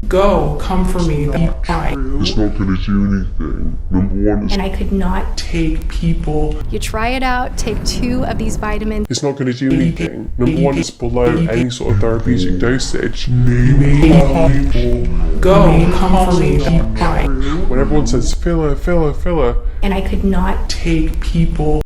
Go, come for me, be fine. It's not going to do anything. Number one, And I could not Take people. You try it out, take 2 of these vitamins. it's not going to do anything. Number one, it's below any sort of therapeutic dosage. Go, come for me, be fine. When everyone says filler, filler, filler, And I could not Take people.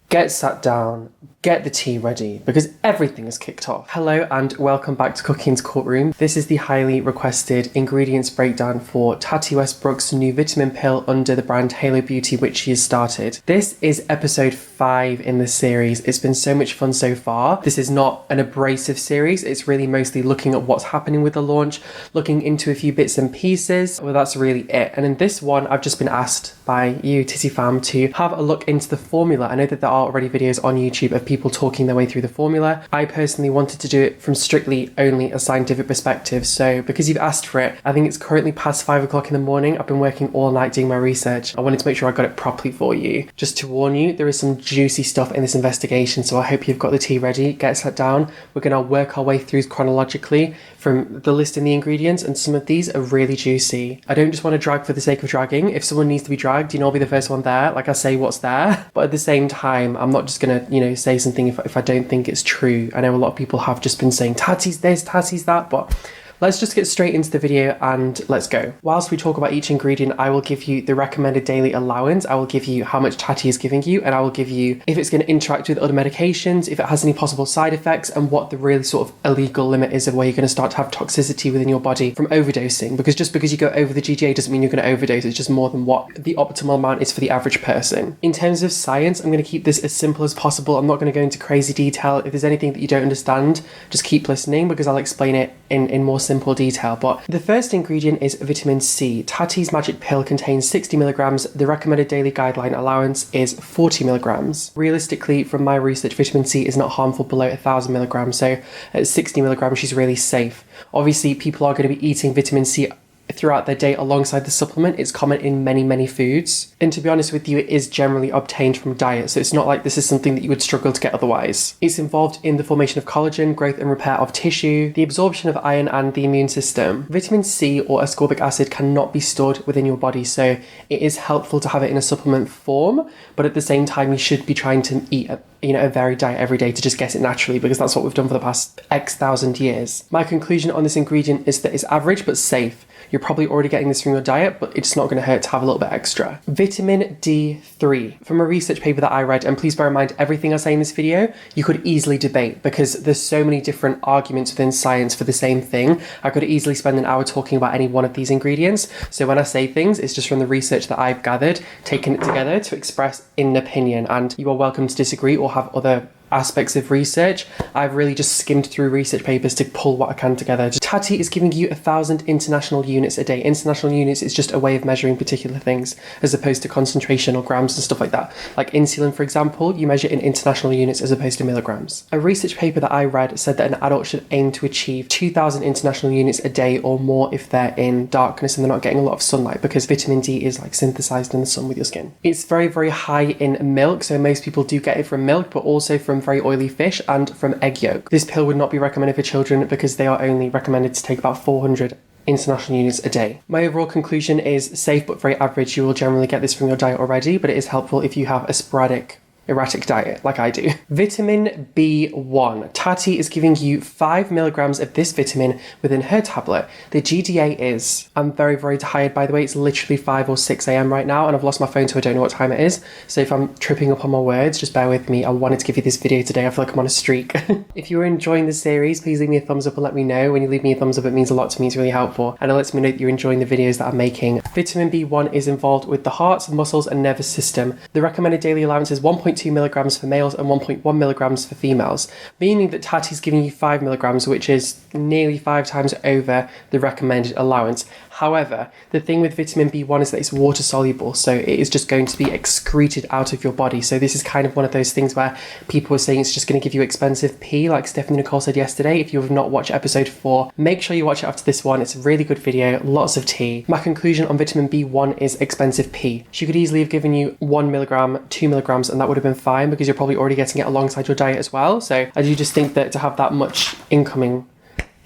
Get sat down, get the tea ready, because everything is kicked off. Hello and welcome back to Cooking's Courtroom. This is the highly requested ingredients breakdown for Tati Westbrook's new vitamin pill under the brand Halo Beauty, which she has started. This is episode 5 in the series. It's been so much fun so far. This is not an abrasive series. It's really mostly looking at what's happening with the launch, looking into a few bits and pieces. Well, that's really it. And in this one, I've just been asked by you, Titty Fam, to have a look into the formula. I know that there are already videos on YouTube of people talking their way through the formula. I personally wanted to do it from strictly only a scientific perspective. So because you've asked for it, I think it's currently past 5 o'clock in the morning. I've been working all night doing my research. I wanted to make sure I got it properly for you. Just to warn you, there is some juicy stuff in this investigation. So I hope you've got the tea ready. Get sat down. We're going to work our way through chronologically from the list in the ingredients, and some of these are really juicy. I don't just want to drag for the sake of dragging. If someone needs to be dragged, I'll be the first one there. Like, I say what's there. But at the same time, I'm not just going to, say something if I don't think it's true. I know a lot of people have just been saying, Tati's this, Tati's that, but let's just get straight into the video and let's go. Whilst we talk about each ingredient, I will give you the recommended daily allowance. I will give you how much Tati is giving you, and I will give you if it's going to interact with other medications, if it has any possible side effects, and what the really sort of illegal limit is of where you're going to start to have toxicity within your body from overdosing. Because just because you go over the GGA doesn't mean you're going to overdose. It's just more than what the optimal amount is for the average person. In terms of science, I'm going to keep this as simple as possible. I'm not going to go into crazy detail. If there's anything that you don't understand, just keep listening because I'll explain it in more simple detail. But the first ingredient is vitamin C. Tati's magic pill contains 60 milligrams. The recommended daily guideline allowance is 40 milligrams. Realistically, from my research, vitamin C is not harmful below 1,000 milligrams. So at 60 milligrams, she's really safe. Obviously, people are going to be eating vitamin C throughout their day alongside the supplement. It's common in many foods, and to be honest with you, it is generally obtained from diet, so it's not like this is something that you would struggle to get otherwise. It's involved in the formation of collagen, growth and repair of tissue, the absorption of iron and the immune system. Vitamin C or ascorbic acid cannot be stored within your body, so it is helpful to have it in a supplement form, but at the same time you should be trying to eat a varied diet every day to just get it naturally, because that's what we've done for the past X thousand years. My conclusion on this ingredient is that it's average but safe. You're probably already getting this from your diet, but it's not going to hurt to have a little bit extra. Vitamin D3. From a research paper that I read, and please bear in mind everything I say in this video, you could easily debate because there's so many different arguments within science for the same thing. I could easily spend an hour talking about any one of these ingredients. So when I say things, it's just from the research that I've gathered, taken it together to express an opinion, and you are welcome to disagree or have other aspects of research. I've really just skimmed through research papers to pull what I can together. Tati is giving you 1,000 international units a day. International units is just a way of measuring particular things as opposed to concentration or grams and stuff like that. Like insulin, for example, you measure in international units as opposed to milligrams. A research paper that I read said that an adult should aim to achieve 2,000 international units a day or more if they're in darkness and they're not getting a lot of sunlight, because vitamin D is like synthesized in the sun with your skin. It's very high in milk, so most people do get it from milk, but also from very oily fish and from egg yolk. This pill would not be recommended for children because they are only recommended to take about 400 international units a day. My overall conclusion is safe but very average. You will generally get this from your diet already, but it is helpful if you have a sporadic erratic diet like I do. Vitamin B1. Tati is giving you 5 milligrams of this vitamin within her tablet. The GDA is, I'm very tired by the way, it's literally 5 or 6 a.m. right now and I've lost my phone so I don't know what time it is. So if I'm tripping up on my words, just bear with me. I wanted to give you this video today. I feel like I'm on a streak. If you're enjoying the series, please leave me a thumbs up and let me know. When you leave me a thumbs up, it means a lot to me. It's really helpful. And it lets me know that you're enjoying the videos that I'm making. Vitamin B1 is involved with the heart, muscles and nervous system. The recommended daily allowance is 1.2 milligrams for males and 1.1 milligrams for females, meaning that Tati's giving you 5 milligrams, which is nearly 5 times over the recommended allowance. However, the thing with vitamin B1 is that it's water soluble, so it is just going to be excreted out of your body. So this is kind of one of those things where people are saying it's just going to give you expensive pee, like Stephanie Nicole said yesterday. If you have not watched episode 4, make sure you watch it after this one. It's a really good video, lots of tea. My conclusion on vitamin B1 is expensive pee. She could easily have given you 1 milligram, 2 milligrams, and that would have been fine because you're probably already getting it alongside your diet as well. So I do just think that to have that much incoming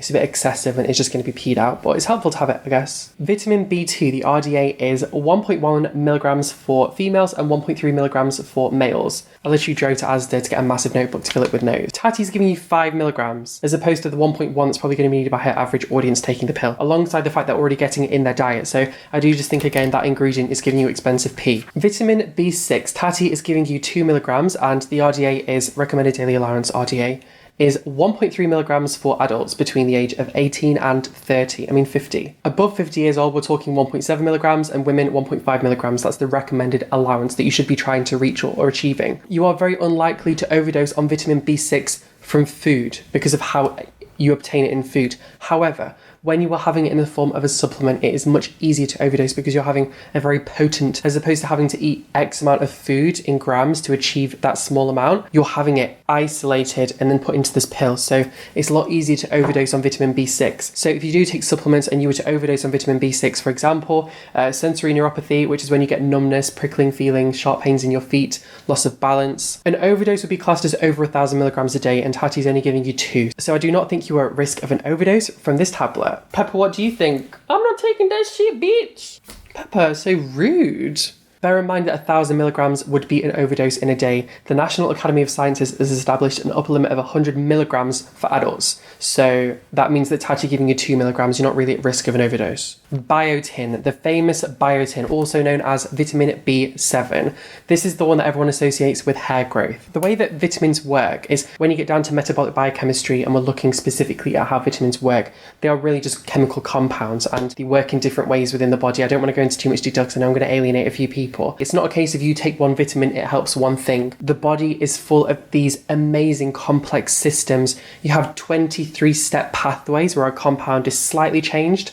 it's a bit excessive and it's just going to be peed out, but it's helpful to have it, I guess. Vitamin B2, the RDA is 1.1 milligrams for females and 1.3 milligrams for males. I literally drove to Asda to get a massive notebook to fill it with notes. Tati's giving you 5 milligrams, as opposed to the 1.1 that's probably going to be needed by her average audience taking the pill, alongside the fact they're already getting it in their diet. So I do just think, again, that ingredient is giving you expensive pee. Vitamin B6, Tati is giving you 2 milligrams, and the RDA is recommended daily allowance RDA is 1.3 milligrams for adults between the age of 18 and 50. Above 50 years old, we're talking 1.7 milligrams, and women 1.5 milligrams. That's the recommended allowance that you should be trying to reach or achieving. You are very unlikely to overdose on vitamin B6 from food because of how you obtain it in food. However, when you are having it in the form of a supplement, it is much easier to overdose because you're having a very potent, as opposed to having to eat X amount of food in grams to achieve that small amount, you're having it isolated and then put into this pill. So it's a lot easier to overdose on vitamin B6. So if you do take supplements and you were to overdose on vitamin B6, for example, sensory neuropathy, which is when you get numbness, prickling feelings, sharp pains in your feet, loss of balance, an overdose would be classed as over 1,000 milligrams a day, and Tati's only giving you 2. So I do not think you are at risk of an overdose from this tablet. Pepper, what do you think? I'm not taking that shit, bitch. Pepper, so rude. Bear in mind that 1,000 milligrams would be an overdose in a day. The National Academy of Sciences has established an upper limit of 100 milligrams for adults. So that means that Tati giving you 2 milligrams, you're not really at risk of an overdose. Biotin, the famous biotin, also known as vitamin B7. This is the one that everyone associates with hair growth. The way that vitamins work is when you get down to metabolic biochemistry, and we're looking specifically at how vitamins work, they are really just chemical compounds and they work in different ways within the body. I don't want to go into too much detail because I know I'm going to alienate a few people. It's not a case of you take one vitamin, it helps one thing. The body is full of these amazing complex systems. You have 23-step pathways where a compound is slightly changed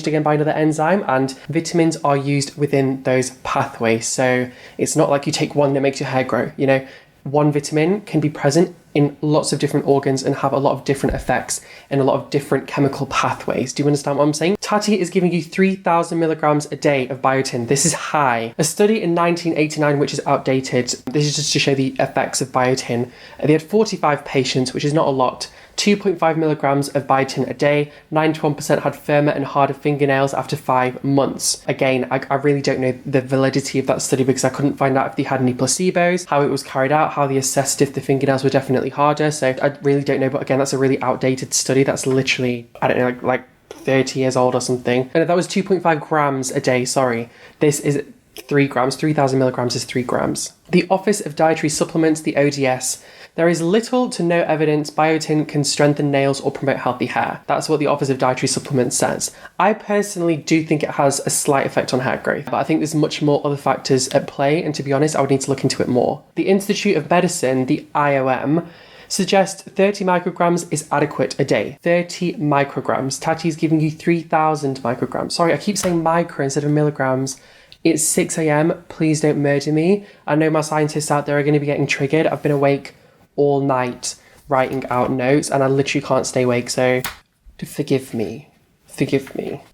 again by another enzyme, and vitamins are used within those pathways. So it's not like you take one that makes your hair grow. You know, one vitamin can be present in lots of different organs and have a lot of different effects in a lot of different chemical pathways. Do you understand what I'm saying? Tati is giving you 3,000 milligrams a day of biotin. This is high. A study in 1989, which is outdated, this is just to show the effects of biotin. They had 45 patients, which is not a lot. 2.5 milligrams of biotin a day, 91% had firmer and harder fingernails after 5 months. Again, I really don't know the validity of that study because I couldn't find out if they had any placebos, how it was carried out, how they assessed if the fingernails were definitely harder. So I really don't know, but again, that's a really outdated study. That's literally, I don't know, like 30 years old or something. And that was 2.5 grams a day, sorry. This is 3 grams, 3,000 milligrams is 3 grams. The Office of Dietary Supplements, the ODS, there is little to no evidence biotin can strengthen nails or promote healthy hair. That's what the Office of Dietary Supplements says. I personally do think it has a slight effect on hair growth, but I think there's much more other factors at play, and to be honest, I would need to look into it more. The Institute of Medicine, the IOM, suggests 30 micrograms is adequate a day. 30 micrograms. Tati's giving you 3,000 micrograms. Sorry, I keep saying micro instead of milligrams. It's 6 a.m. Please don't murder me. I know my scientists out there are going to be getting triggered. I've been awake all night writing out notes and I literally can't stay awake, so forgive me.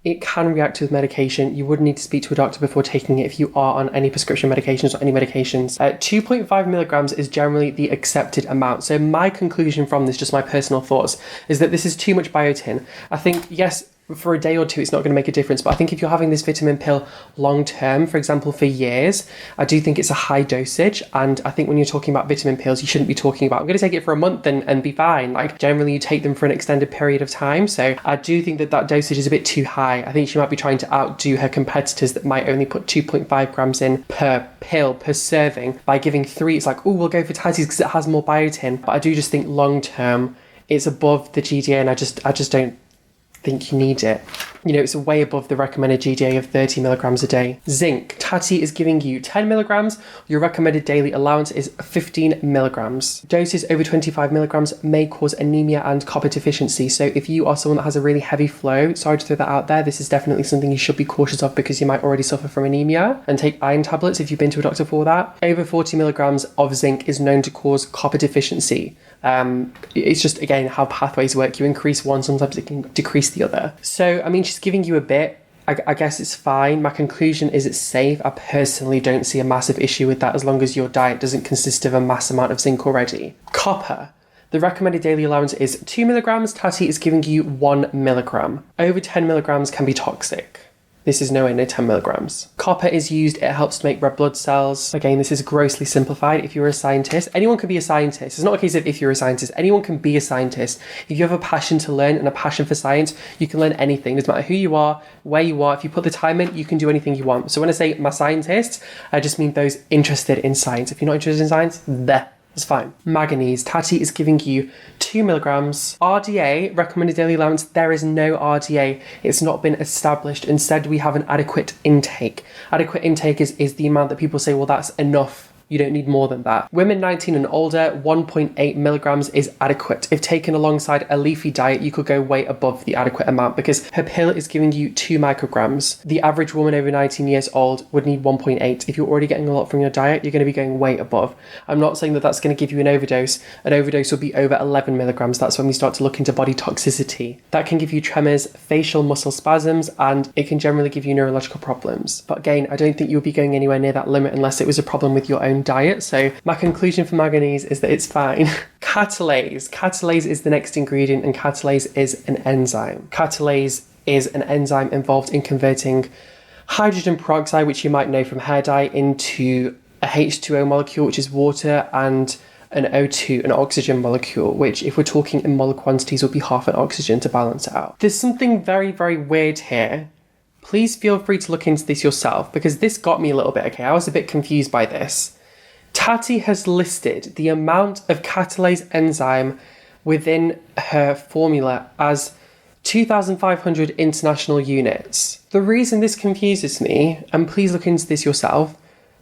It can react with medication. You would need to speak to a doctor before taking it if you are on any prescription medications or any medications. 2.5 milligrams is generally the accepted amount. So my conclusion from this, just my personal thoughts, is that this is too much biotin. I think, yes, for a day or two, it's not going to make a difference. But I think if you're having this vitamin pill long term, for example, for years, I do think it's a high dosage. And I think when you're talking about vitamin pills, you shouldn't be talking about, I'm going to take it for a month and be fine. Like, generally you take them for an extended period of time. So I do think that that dosage is a bit too high. I think she might be trying to outdo her competitors that might only put 2.5 grams in per pill, per serving. By giving 3, it's like, oh, we'll go for Tati's because it has more biotin. But I do just think long term, it's above the GDA, and I just don't think you need it. You know, it's way above the recommended GDA of 30 milligrams a day. Zinc. Tati is giving you 10 milligrams. Your recommended daily allowance is 15 milligrams. Doses over 25 milligrams may cause anemia and copper deficiency. So if you are someone that has a really heavy flow, sorry to throw that out there, this is definitely something you should be cautious of because you might already suffer from anemia, and take iron tablets if you've been to a doctor for that. Over 40 milligrams of zinc is known to cause copper deficiency. It's just, again, how pathways work. You increase one, sometimes it can decrease the other. So, I mean, she's giving you a bit. I guess it's fine. My conclusion is it's safe. I personally don't see a massive issue with that as long as your diet doesn't consist of a mass amount of zinc already. Copper. The recommended daily allowance is 2 milligrams. Tati is giving you 1 milligram. Over 10 milligrams can be toxic. This is nowhere near 10 milligrams. Copper is used, it helps to make red blood cells. Again, this is grossly simplified. If you're a scientist, anyone can be a scientist. It's not a case of if you're a scientist, anyone can be a scientist. If you have a passion to learn and a passion for science, you can learn anything. It doesn't matter who you are, where you are. If you put the time in, you can do anything you want. So when I say my scientists, I just mean those interested in science. If you're not interested in science, it's fine. Manganese. Tati is giving you 2 milligrams. RDA, recommended daily allowance, there is no RDA. It's not been established. Instead, we have an adequate intake. Adequate intake is the amount that people say, well, that's enough. You don't need more than that. Women 19 and older, 1.8 milligrams is adequate. If taken alongside a leafy diet, you could go way above the adequate amount because her pill is giving you 2 micrograms. The average woman over 19 years old would need 1.8. If you're already getting a lot from your diet, you're going to be going way above. I'm not saying that that's going to give you an overdose. An overdose will be over 11 milligrams. That's when we start to look into body toxicity. That can give you tremors, facial muscle spasms, and it can generally give you neurological problems. But again, I don't think you'll be going anywhere near that limit unless it was a problem with your own diet. So my conclusion for manganese is that it's fine. Catalase. Catalase is the next ingredient, and catalase is an enzyme. Catalase is an enzyme involved in converting hydrogen peroxide, which you might know from hair dye, into a H2O molecule, which is water, and an O2, an oxygen molecule, which if we're talking in molar quantities will be half an oxygen to balance it out. There's something very, very weird here. Please feel free to look into this yourself because this got me a little bit, okay? I was a bit confused by this. Tati has listed the amount of catalase enzyme within her formula as 2,500 international units. The reason this confuses me, and please look into this yourself,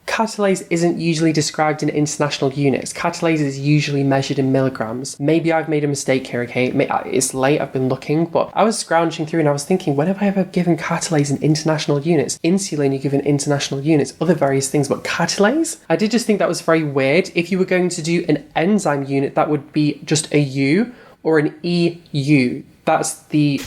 catalase isn't usually described in international units. Catalase is usually measured in milligrams. Maybe I've made a mistake here, okay? It's late, I've been looking, but I was scrounging through and I was thinking, when have I ever given catalase in international units? Insulin, you give in international units, other various things, but catalase? I did just think that was very weird. If you were going to do an enzyme unit, that would be just a U or an EU. That's the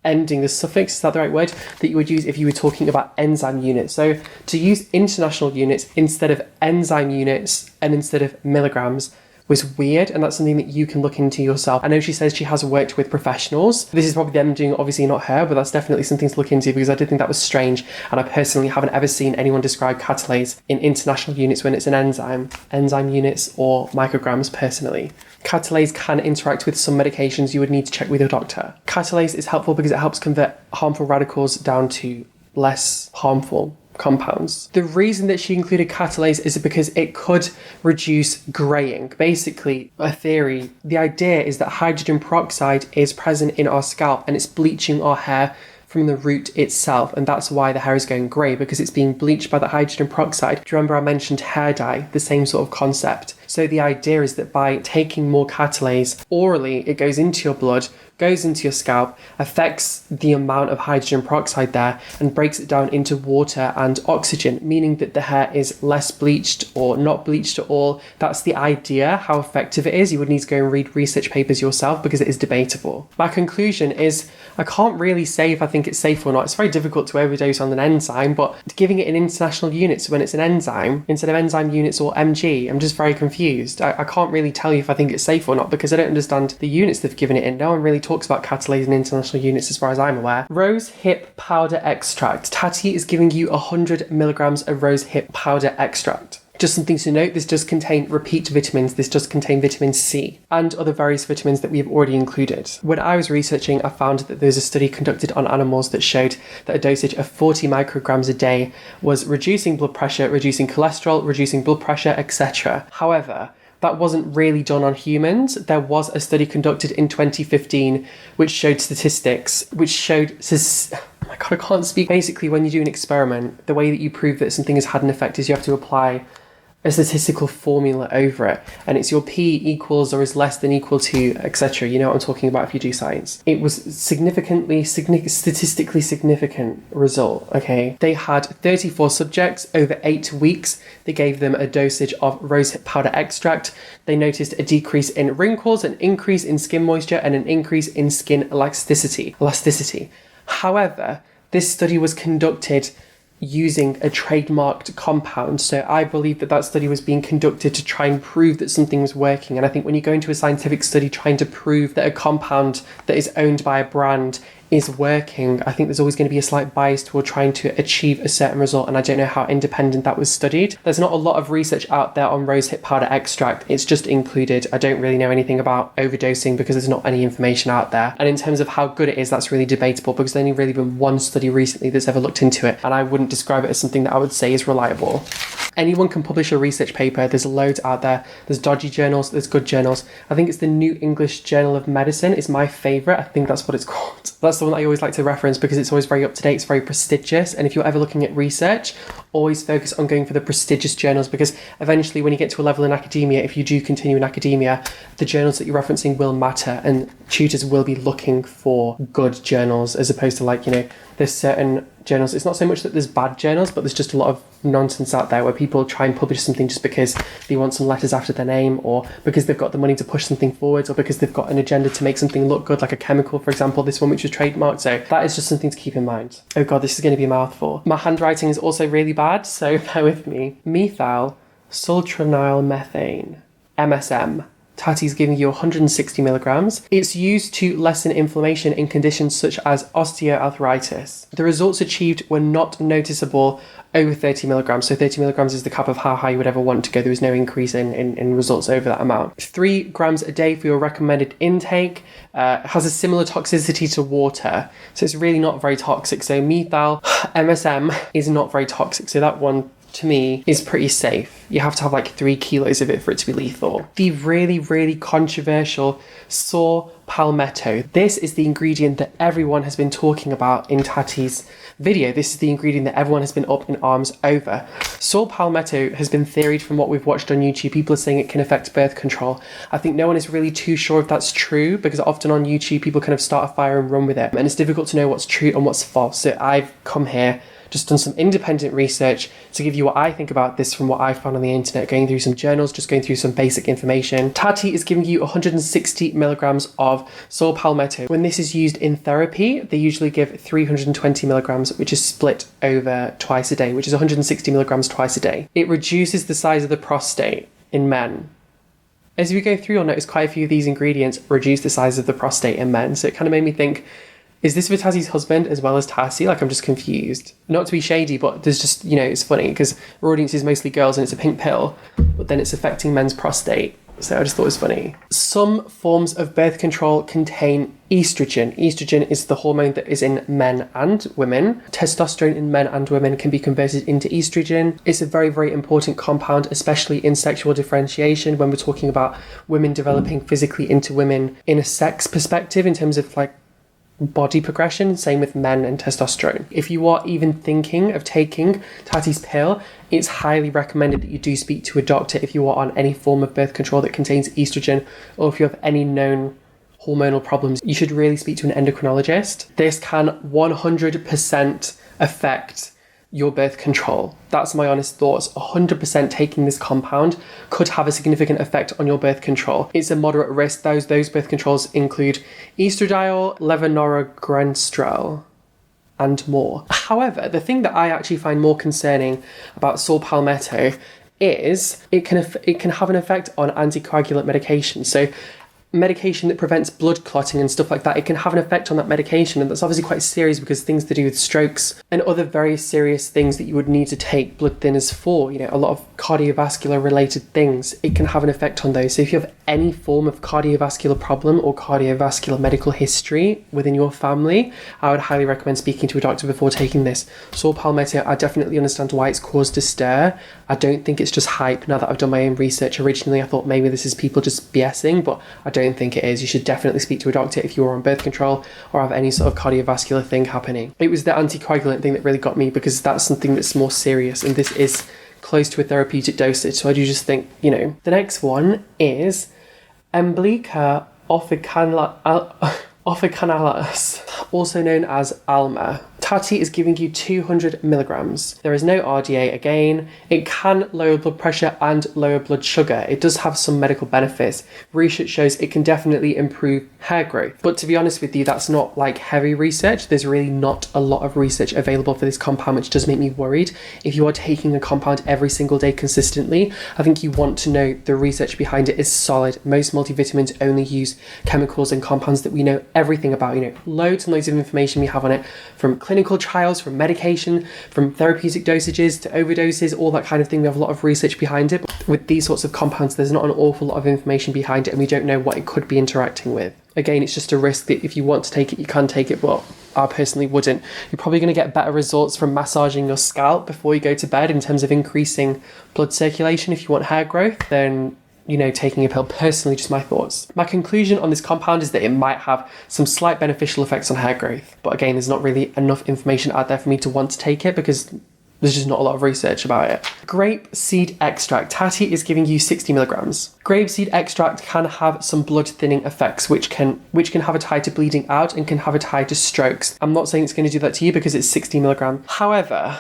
ending, the suffix, is that the right word, that you would use if you were talking about enzyme units. So to use international units instead of enzyme units and instead of milligrams was weird, and that's something that you can look into yourself. I know she says she has worked with professionals. This is probably them doing it, obviously not her, but that's definitely something to look into because I did think that was strange, and I personally haven't ever seen anyone describe catalase in international units when it's an enzyme units or micrograms personally. Catalase can interact with some medications. You would need to check with your doctor. Catalase is helpful because it helps convert harmful radicals down to less harmful compounds. The reason that she included catalase is because it could reduce graying. Basically, a theory, the idea is that hydrogen peroxide is present in our scalp and it's bleaching our hair from the root itself, and that's why the hair is going grey, because it's being bleached by the hydrogen peroxide. Do you remember I mentioned hair dye? The same sort of concept. So the idea is that by taking more catalase orally, it goes into your blood, goes into your scalp, affects the amount of hydrogen peroxide there and breaks it down into water and oxygen, meaning that the hair is less bleached or not bleached at all. That's the idea. How effective it is, you would need to go and read research papers yourself because it is debatable. My conclusion is I can't really say if I think it's safe or not. It's very difficult to overdose on an enzyme, but giving it in international units when it's an enzyme instead of enzyme units or mg, I'm just very confused. I can't really tell you if I think it's safe or not because I don't understand the units they've given it in. No one really talks about catalase in international units as far as I'm aware. Rosehip powder extract. Tati is giving you 100 milligrams of rosehip powder extract. Just something to note, this does contain repeat vitamins. This does contain vitamin C and other various vitamins that we have already included. When I was researching, I found that there's a study conducted on animals that showed that a dosage of 40 micrograms a day was reducing blood pressure, reducing cholesterol, reducing blood pressure, etc. However, that wasn't really done on humans. There was a study conducted in 2015 which showed statistics, which showed... Oh my god, I can't speak. Basically, when you do an experiment, the way that you prove that something has had an effect is you have to apply a statistical formula over it, and it's your p equals or is less than equal to, etc. You know what I'm talking about if you do science. It was statistically significant result, okay? They had 34 subjects over 8 weeks. They gave them a dosage of rosehip powder extract. They noticed a decrease in wrinkles, an increase in skin moisture, and an increase in skin elasticity. However, this study was conducted using a trademarked compound. So I believe that study was being conducted to try and prove that something was working. And I think when you go into a scientific study trying to prove that a compound that is owned by a brand is working, I think there's always going to be a slight bias toward trying to achieve a certain result, and I don't know how independent that was studied. There's not a lot of research out there on rosehip powder extract. It's just included. I don't really know anything about overdosing because there's not any information out there. And in terms of how good it is, that's really debatable because there's only really been one study recently that's ever looked into it, and I wouldn't describe it as something that I would say is reliable. Anyone can publish a research paper. There's loads out there. There's dodgy journals, there's good journals. I think it's the New English Journal of Medicine is my favourite. I think that's what it's called. That's the one that I always like to reference because it's always very up to date, it's very prestigious. And if you're ever looking at research, always focus on going for the prestigious journals, because eventually when you get to a level in academia, if you do continue in academia, the journals that you're referencing will matter, and tutors will be looking for good journals as opposed to, like, you know, there's certain journals, it's not so much that there's bad journals, but there's just a lot of nonsense out there where people try and publish something just because they want some letters after their name, or because they've got the money to push something forwards, or because they've got an agenda to make something look good, like a chemical, for example, this one which was trademarked. So that is just something to keep in mind. Oh god, this is going to be a mouthful. My handwriting is also really bad, so bear with me. Methylsulfonylmethane, MSM. Tati's giving you 160 milligrams. It's used to lessen inflammation in conditions such as osteoarthritis. The results achieved were not noticeable over 30 milligrams. So 30 milligrams is the cap of how high you would ever want to go. There was no increase in results over that amount. 3 grams a day for your recommended intake. Has a similar toxicity to water. So it's really not very toxic. So methyl MSM is not very toxic. So that one, to me, is pretty safe. You have to have like 3 kilos of it for it to be lethal. The really, really controversial saw palmetto. This is the ingredient that everyone has been talking about in Tati's video. This is the ingredient that everyone has been up in arms over. Saw palmetto has been theoried from what we've watched on YouTube. People are saying it can affect birth control. I think no one is really too sure if that's true, because often on YouTube people kind of start a fire and run with it, and it's difficult to know what's true and what's false. So I've come here, just done some independent research to give you what I think about this from what I found on the internet, going through some journals, just going through some basic information. Tati is giving you 160 milligrams of saw palmetto. When this is used in therapy, they usually give 320 milligrams, which is split over twice a day, which is 160 milligrams twice a day. It reduces the size of the prostate in men. As we go through, you'll notice quite a few of these ingredients reduce the size of the prostate in men. So it kind of made me think, is this for Tati's husband as well as Tati? Like, I'm just confused. Not to be shady, but there's just, you know, it's funny because our audience is mostly girls and it's a pink pill, but then it's affecting men's prostate. So I just thought it was funny. Some forms of birth control contain estrogen. Estrogen is the hormone that is in men and women. Testosterone in men and women can be converted into estrogen. It's a very, very important compound, especially in sexual differentiation, when we're talking about women developing physically into women in a sex perspective, in terms of like body progression. Same with men and testosterone. If you are even thinking of taking Tati's pill, it's highly recommended that you do speak to a doctor if you are on any form of birth control that contains estrogen, or if you have any known hormonal problems. You should really speak to an endocrinologist. This can 100% affect your birth control. That's my honest thoughts. 100% taking this compound could have a significant effect on your birth control. It's a moderate risk. Those birth controls include estradiol, levonorgestrel, and more. However, the thing that I actually find more concerning about saw palmetto is it can have an effect on anticoagulant medication. So medication that prevents blood clotting and stuff like that, it can have an effect on that medication, and that's obviously quite serious because things to do with strokes and other very serious things that you would need to take blood thinners for, you know, a lot of cardiovascular related things, it can have an effect on those. So if you have any form of cardiovascular problem or cardiovascular medical history within your family, I would highly recommend speaking to a doctor before taking this. Saw palmetto, I definitely understand why it's caused a stir. I don't think it's just hype. Now that I've done my own research, originally I thought maybe this is people just BSing, but I don't think it is. You should definitely speak to a doctor if you are on birth control or have any sort of cardiovascular thing happening. It was the anticoagulant thing that really got me, because that's something that's more serious, and this is close to a therapeutic dosage. So I do just think, you know. The next one is Embilca officinalis, also known as Alma. Tati is giving you 200 milligrams. There is no RDA again. It can lower blood pressure and lower blood sugar. It does have some medical benefits. Research shows it can definitely improve hair growth. But to be honest with you, that's not like heavy research. There's really not a lot of research available for this compound, which does make me worried. If you are taking a compound every single day consistently, I think you want to know the research behind it is solid. Most multivitamins only use chemicals and compounds that we know everything about, loads and loads of information we have on it, from clinical trials, from medication, from therapeutic dosages to overdoses, all that kind of thing. We have a lot of research behind it. But with these sorts of compounds, there's not an awful lot of information behind it, and we don't know what it could be interacting with. Again, it's just a risk that if you want to take it, you can take it, but I personally wouldn't. You're probably going to get better results from massaging your scalp before you go to bed in terms of increasing blood circulation if you want hair growth than taking a pill. Personally, just my thoughts. My conclusion on this compound is that it might have some slight beneficial effects on hair growth. But again, there's not really enough information out there for me to want to take it because there's just not a lot of research about it. Grape seed extract. Tati is giving you 60 milligrams. Grape seed extract can have some blood thinning effects, which can have a tie to bleeding out and can have a tie to strokes. I'm not saying it's going to do that to you because it's 60 milligrams. However,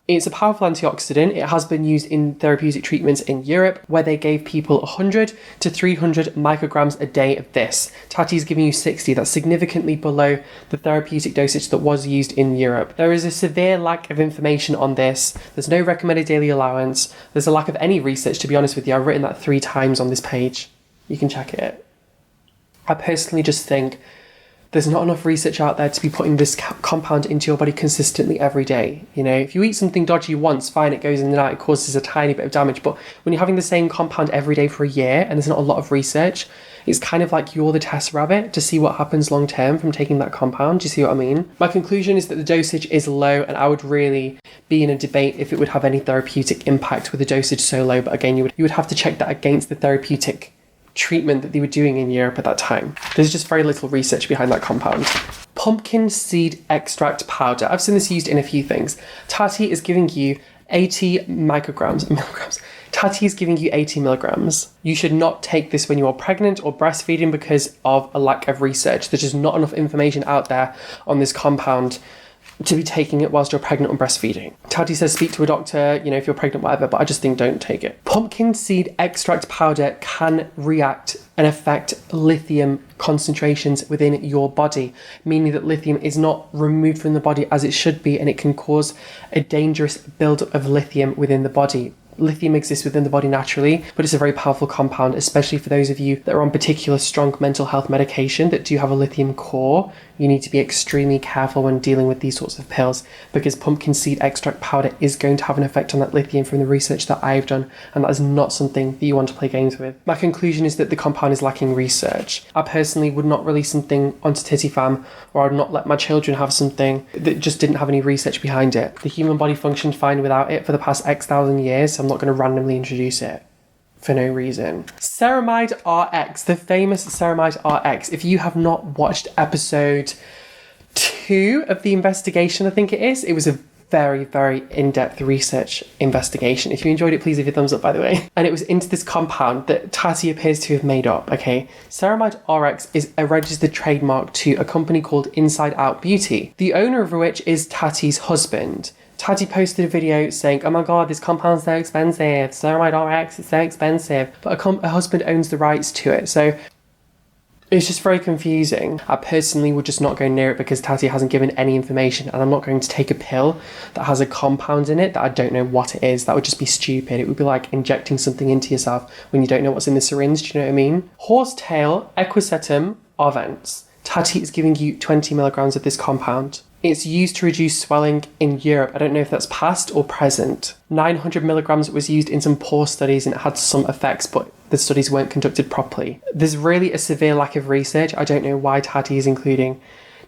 it's a powerful antioxidant. It has been used in therapeutic treatments in Europe where they gave people 100 to 300 micrograms a day of this. Tati's giving you 60. That's significantly below the therapeutic dosage that was used in Europe. There is a severe lack of information on this. There's no recommended daily allowance. There's a lack of any research, to be honest with you. I've written that 3 times on this page. You can check it. I personally just think there's not enough research out there to be putting this compound into your body consistently every day. If you eat something dodgy once, fine, it goes in and out, it causes a tiny bit of damage. But when you're having the same compound every day for a year and there's not a lot of research, it's kind of like you're the test rabbit to see what happens long term from taking that compound. Do you see what I mean? My conclusion is that the dosage is low, and I would really be in a debate if it would have any therapeutic impact with a dosage so low. But again, you would have to check that against the therapeutic treatment that they were doing in Europe at that time. There's just very little research behind that compound. Pumpkin seed extract powder. I've seen this used in a few things. Tati is giving you 80 milligrams. Tati is giving you 80 milligrams. You should not take this when you are pregnant or breastfeeding because of a lack of research. There's just not enough information out there on this compound to be taking it whilst you're pregnant or breastfeeding. Tati says speak to a doctor, if you're pregnant, whatever, but I just think don't take it. Pumpkin seed extract powder can react and affect lithium concentrations within your body, meaning that lithium is not removed from the body as it should be, and it can cause a dangerous buildup of lithium within the body. Lithium exists within the body naturally, but it's a very powerful compound, especially for those of you that are on particular strong mental health medication that do have a lithium core. You need to be extremely careful when dealing with these sorts of pills because pumpkin seed extract powder is going to have an effect on that lithium from the research that I've done, and that is not something that you want to play games with. My conclusion is that the compound is lacking research. I personally would not release something onto TittyFam, or I would not let my children have something that just didn't have any research behind it. The human body functioned fine without it for the past X thousand years, so I'm not going to randomly introduce it for no reason. Ceramide-Rx, the famous Ceramide-Rx. If you have not watched episode 2 of the investigation, I think it was a very, very in-depth research investigation. If you enjoyed it, please leave a thumbs up, by the way. And it was into this compound that Tati appears to have made up, okay? Ceramide-Rx is a registered trademark to a company called Inside Out Beauty, the owner of which is Tati's husband. Tati posted a video saying, oh my god, this compound's so expensive, Ceramide-Rx is so expensive, but a husband owns the rights to it, so it's just very confusing. I personally would just not go near it because Tati hasn't given any information, and I'm not going to take a pill that has a compound in it that I don't know what it is. That would just be stupid. It would be like injecting something into yourself when you don't know what's in the syringe, do you know what I mean? Horsetail Equisetum, arvense. Tati is giving you 20 milligrams of this compound. It's used to reduce swelling in Europe. I don't know if that's past or present. 900 milligrams was used in some poor studies and it had some effects, but the studies weren't conducted properly. There's really a severe lack of research. I don't know why Tati is including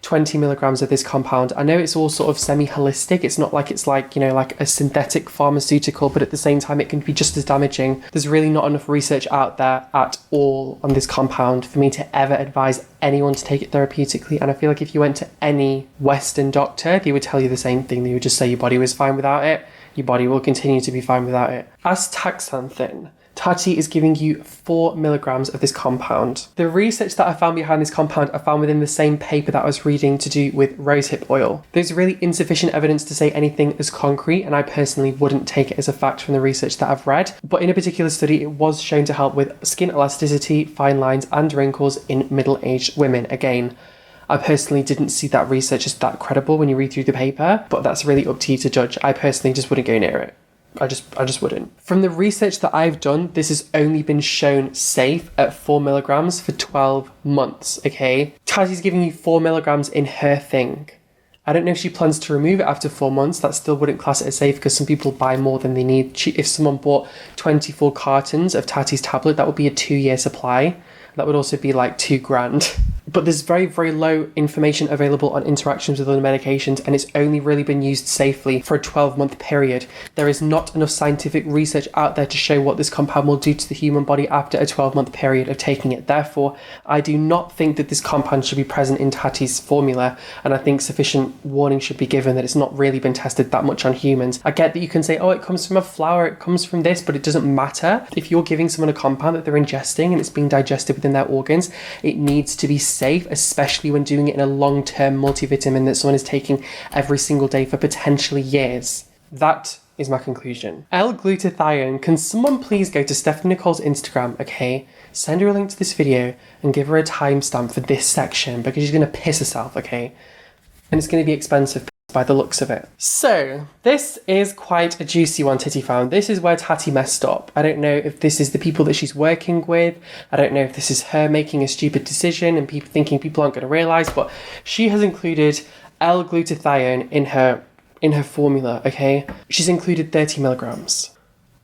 20 milligrams of this compound. I know it's all sort of semi-holistic. It's not like it's like, like a synthetic pharmaceutical, but at the same time, it can be just as damaging. There's really not enough research out there at all on this compound for me to ever advise anyone to take it therapeutically. And I feel like if you went to any Western doctor, they would tell you the same thing. They would just say your body was fine without it. Your body will continue to be fine without it. Astaxanthin. Tati is giving you 4 milligrams of this compound. The research that I found behind this compound I found within the same paper that I was reading to do with rosehip oil. There's really insufficient evidence to say anything as concrete, and I personally wouldn't take it as a fact from the research that I've read. But in a particular study, it was shown to help with skin elasticity, fine lines, and wrinkles in middle-aged women. Again, I personally didn't see that research as that credible when you read through the paper, but that's really up to you to judge. I personally just wouldn't go near it. I just wouldn't. From the research that I've done, this has only been shown safe at 4 milligrams for 12 months, okay? Tati's giving you 4 milligrams in her thing. I don't know if she plans to remove it after 4 months. That still wouldn't class it as safe because some people buy more than they need. If someone bought 24 cartons of Tati's tablet, that would be a 2-year supply. That would also be like $2,000. But there's very, very low information available on interactions with other medications, and it's only really been used safely for a 12-month period. There is not enough scientific research out there to show what this compound will do to the human body after a 12-month period of taking it. Therefore, I do not think that this compound should be present in Tati's formula, and I think sufficient warning should be given that it's not really been tested that much on humans. I get that you can say, oh, it comes from a flower, it comes from this, but it doesn't matter. If you're giving someone a compound that they're ingesting and it's being digested within their organs, it needs to be safe, especially when doing it in a long-term multivitamin that someone is taking every single day for potentially years. That is my conclusion. L-Glutathione, can someone please go to Stephanie Nicole's Instagram, okay? Send her a link to this video and give her a timestamp for this section because she's going to piss herself, okay? And it's going to be expensive by the looks of it. So, this is quite a juicy one Tati found. This is where Tati messed up. I don't know if this is the people that she's working with. I don't know if this is her making a stupid decision and people thinking people aren't going to realise, but she has included L-Glutathione in her formula, okay? She's included 30 milligrams.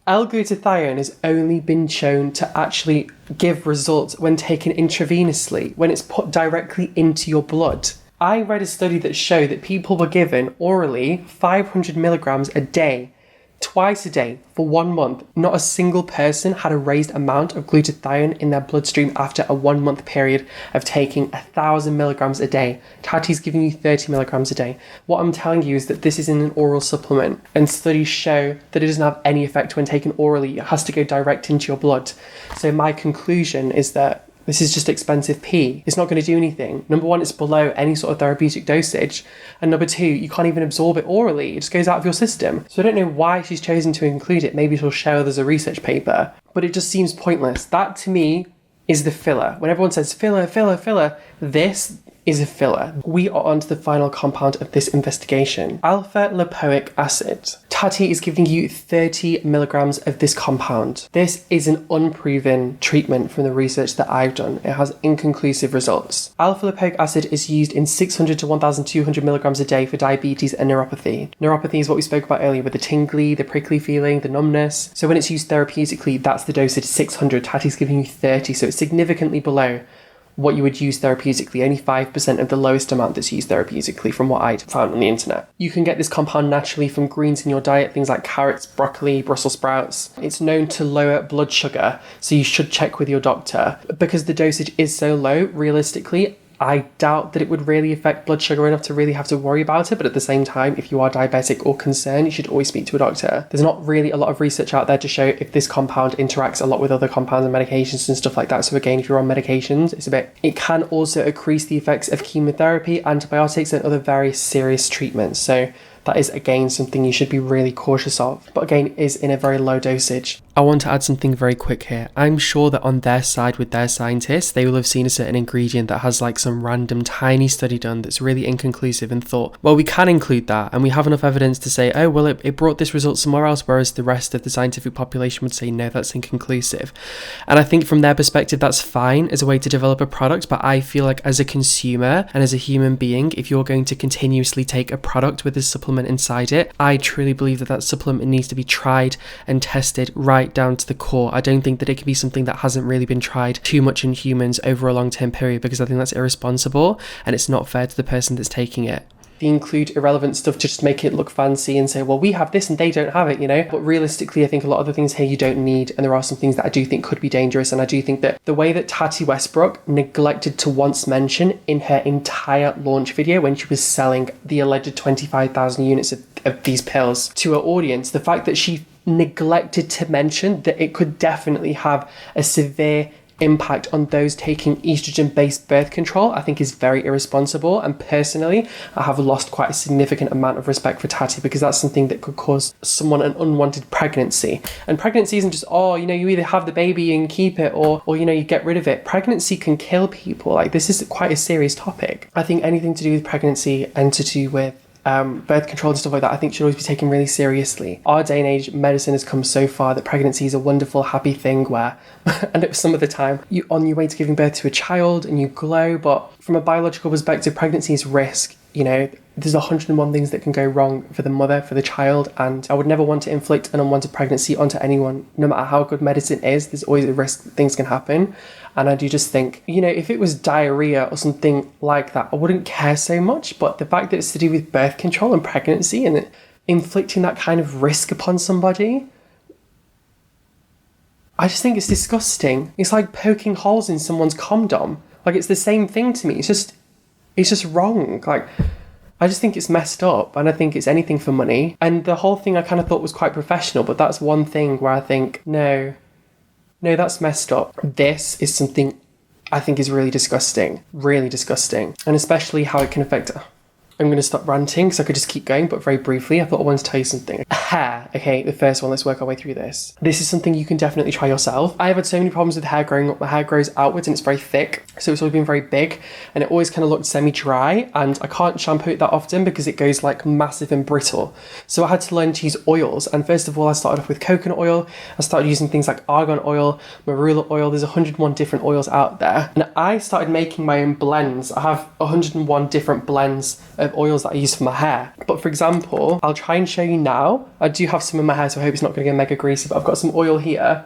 L-Glutathione has only been shown to actually give results when taken intravenously, when it's put directly into your blood. I read a study that showed that people were given orally 500 milligrams a day, twice a day, for 1 month. Not a single person had a raised amount of glutathione in their bloodstream after a 1 month period of taking 1,000 milligrams a day. Tati's giving you 30 milligrams a day. What I'm telling you is that this is in an oral supplement, and studies show that it doesn't have any effect when taken orally. It has to go direct into your blood. So my conclusion is that this is just expensive pee. It's not going to do anything. Number one, it's below any sort of therapeutic dosage. And number two, you can't even absorb it orally. It just goes out of your system. So I don't know why she's chosen to include it. Maybe she'll share there's a research paper. But it just seems pointless. That, to me, is the filler. When everyone says filler, filler, filler, this is a filler. We are on to the final compound of this investigation. Alpha-lipoic acid. Tati is giving you 30 milligrams of this compound. This is an unproven treatment from the research that I've done. It has inconclusive results. Alpha-lipoic acid is used in 600 to 1,200 milligrams a day for diabetes and neuropathy. Neuropathy is what we spoke about earlier with the tingly, the prickly feeling, the numbness. So when it's used therapeutically, that's the dosage, 600. Tati's giving you 30, so it's significantly below what you would use therapeutically, only 5% of the lowest amount that's used therapeutically from what I'd found on the internet. You can get this compound naturally from greens in your diet, things like carrots, broccoli, Brussels sprouts. It's known to lower blood sugar, so you should check with your doctor. Because the dosage is so low, realistically, I doubt that it would really affect blood sugar enough to really have to worry about it, but at the same time, if you are diabetic or concerned, you should always speak to a doctor. There's not really a lot of research out there to show if this compound interacts a lot with other compounds and medications and stuff like that. So again, if you're on medications, it can also increase the effects of chemotherapy, antibiotics, and other very serious treatments. So that is again something you should be really cautious of, but again is in a very low dosage. I want to add something very quick here. I'm sure that on their side with their scientists, they will have seen a certain ingredient that has like some random tiny study done that's really inconclusive and thought, well, we can include that and we have enough evidence to say, oh, well, it brought this result somewhere else, whereas the rest of the scientific population would say, no, that's inconclusive. And I think from their perspective, that's fine as a way to develop a product, but I feel like as a consumer and as a human being, if you're going to continuously take a product with a supplement inside it, I truly believe that supplement needs to be tried and tested right down to the core. I don't think that it can be something that hasn't really been tried too much in humans over a long-term period, because I think that's irresponsible and it's not fair to the person that's taking it. They include irrelevant stuff to just make it look fancy and say, well, we have this and they don't have it, you know? But realistically, I think a lot of the things here you don't need, and there are some things that I do think could be dangerous, and I do think that the way that Tati Westbrook neglected to once mention in her entire launch video when she was selling the alleged 25,000 units of these pills to her audience, the fact that she neglected to mention that it could definitely have a severe impact on those taking estrogen-based birth control, I think is very irresponsible. And personally, I have lost quite a significant amount of respect for Tati, because that's something that could cause someone an unwanted pregnancy. And pregnancy isn't just, oh, you know, you either have the baby and keep it, or you know, you get rid of it. Pregnancy can kill people. Like, this is quite a serious topic. I think anything to do with pregnancy and to do with birth control and stuff like that, I think should always be taken really seriously. Our day and age, medicine has come so far that pregnancy is a wonderful, happy thing where, and some of the time, you're on your way to giving birth to a child and you glow, but from a biological perspective, pregnancy is risk. You know, there's 101 things that can go wrong for the mother, for the child, and I would never want to inflict an unwanted pregnancy onto anyone. No matter how good medicine is, there's always a risk that things can happen. And I do just think, you know, if it was diarrhea or something like that, I wouldn't care so much. But the fact that it's to do with birth control and pregnancy and inflicting that kind of risk upon somebody, I just think it's disgusting. It's like poking holes in someone's condom. Like, it's the same thing to me. It's just wrong. Like, I just think it's messed up, and I think it's anything for money. And the whole thing I kind of thought was quite professional, but that's one thing where I think, no, that's messed up. This is something I think is really disgusting, and especially how it can affect. I'm going to stop ranting because I could just keep going, but very briefly, I thought I wanted to tell you something. Hair. Okay, the first one, let's work our way through this. This is something you can definitely try yourself. I have had so many problems with hair growing up. My hair grows outwards and it's very thick, so it's always been very big, and it always kind of looked semi-dry, and I can't shampoo it that often because it goes like massive and brittle. So I had to learn to use oils, and first of all, I started off with coconut oil. I started using things like argan oil, marula oil. There's 101 different oils out there, and I started making my own blends. I have 101 different blends of oils that I use for my hair. But for example, I'll try and show you now. I do have some in my hair, so I hope it's not going to get mega greasy, but I've got some oil here.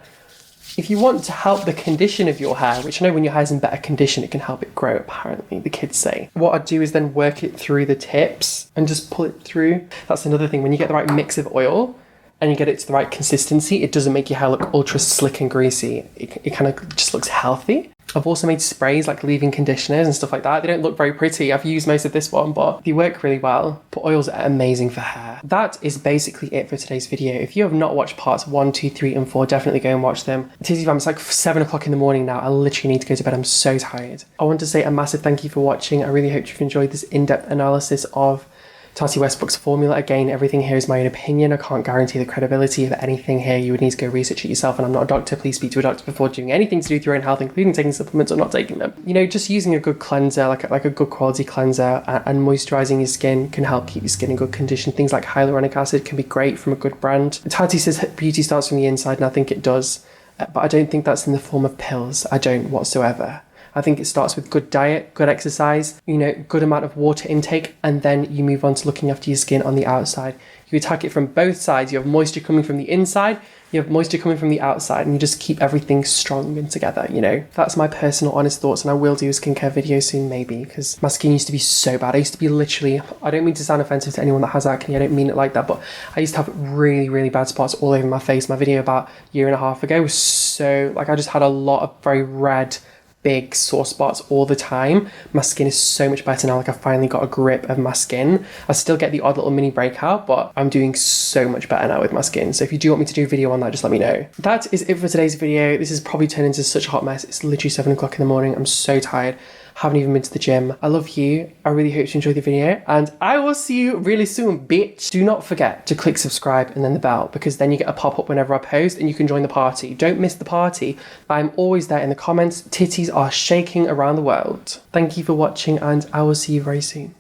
If you want to help the condition of your hair, which I know when your hair's in better condition, it can help it grow, apparently, the kids say. What I do is then work it through the tips and just pull it through. That's another thing. When you get the right mix of oil and you get it to the right consistency, it doesn't make your hair look ultra slick and greasy. It kind of just looks healthy. I've also made sprays like leave-in conditioners and stuff like that. They don't look very pretty. I've used most of this one, but they work really well. But oils are amazing for hair. That is basically it for today's video. If you have not watched parts 1, 2, 3, and 4, definitely go and watch them. Tizzy fam, it's like 7 o'clock in the morning now. I literally need to go to bed. I'm so tired. I want to say a massive thank you for watching. I really hope you've enjoyed this in-depth analysis of Tati Westbrook's formula. Again, everything here is my own opinion. I can't guarantee the credibility of anything here. You would need to go research it yourself, and I'm not a doctor. Please speak to a doctor before doing anything to do with your own health, including taking supplements or not taking them. You know, just using a good cleanser, like a good quality cleanser, and moisturising your skin can help keep your skin in good condition. Things like hyaluronic acid can be great from a good brand. Tati says beauty starts from the inside, and I think it does. But I don't think that's in the form of pills. I don't whatsoever. I think it starts with good diet, good exercise, you know, good amount of water intake, and then you move on to looking after your skin on the outside. You attack it from both sides. You have moisture coming from the inside, you have moisture coming from the outside, and you just keep everything strong and together, you know. That's my personal honest thoughts, and I will do a skincare video soon maybe, because my skin used to be so bad. I used to be literally, I don't mean to sound offensive to anyone that has acne, I don't mean it like that, but I used to have really, really bad spots all over my face. My video about a year and a half ago was so, like, I just had a lot of very red, big sore spots all the time. My skin is so much better now. Like, I finally got a grip of my skin. I still get the odd little mini breakout, but I'm doing so much better now with my skin. So if you do want me to do a video on that, just let me know. That is it for today's video. This has probably turned into such a hot mess. It's literally 7 o'clock in the morning. I'm so tired. Haven't even been to the gym. I love you. I really hope you enjoyed the video, and I will see you really soon, bitch. Do not forget to click subscribe and then the bell, because then you get a pop-up whenever I post and you can join the party. Don't miss the party. I'm always there in the comments. Titties are shaking around the world. Thank you for watching, and I will see you very soon.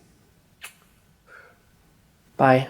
Bye.